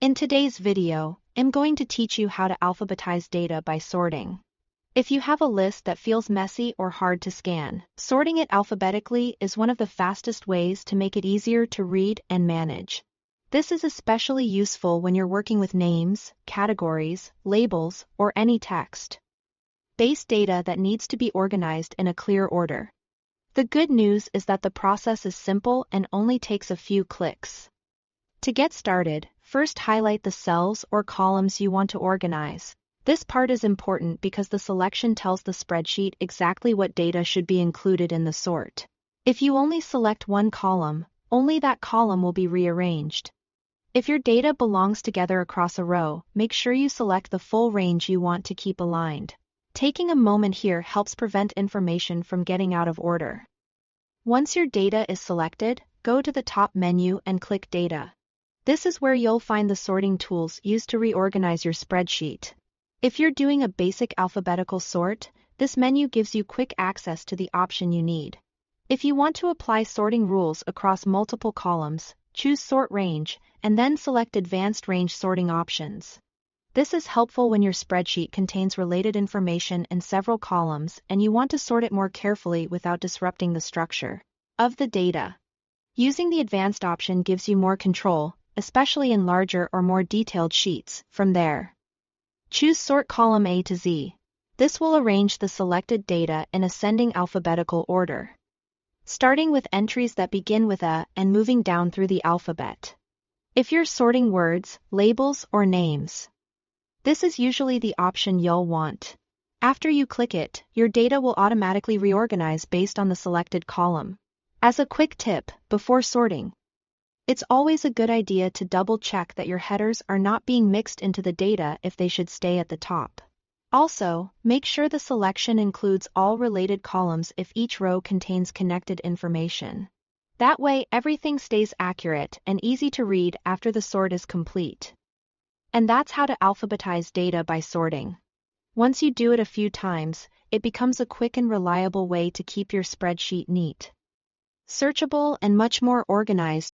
In today's video, I'm going to teach you how to alphabetize data by sorting. If you have a list that feels messy or hard to scan, sorting it alphabetically is one of the fastest ways to make it easier to read and manage. This is especially useful when you're working with names, categories, labels, or any text. Base data that needs to be organized in a clear order. The good news is that the process is simple and only takes a few clicks. To get started, first highlight the cells or columns you want to organize. This part is important because the selection tells the spreadsheet exactly what data should be included in the sort. If you only select one column, only that column will be rearranged. If your data belongs together across a row, make sure you select the full range you want to keep aligned. Taking a moment here helps prevent information from getting out of order. Once your data is selected, go to the top menu and click Data. This is where you'll find the sorting tools used to reorganize your spreadsheet. If you're doing a basic alphabetical sort, this menu gives you quick access to the option you need. If you want to apply sorting rules across multiple columns, choose Sort Range, and then select Advanced Range Sorting options. This is helpful when your spreadsheet contains related information in several columns and you want to sort it more carefully without disrupting the structure of the data. Using the Advanced option gives you more control, especially in larger or more detailed sheets. From there, choose Sort Column A to Z. This will arrange the selected data in ascending alphabetical order, starting with entries that begin with A and moving down through the alphabet. If you're sorting words, labels, or names, this is usually the option you'll want. After you click it, your data will automatically reorganize based on the selected column. As a quick tip, before sorting, it's always a good idea to double-check that your headers are not being mixed into the data if they should stay at the top. Also, make sure the selection includes all related columns if each row contains connected information. That way, everything stays accurate and easy to read after the sort is complete. And that's how to alphabetize data by sorting. Once you do it a few times, it becomes a quick and reliable way to keep your spreadsheet neat, searchable, and much more organized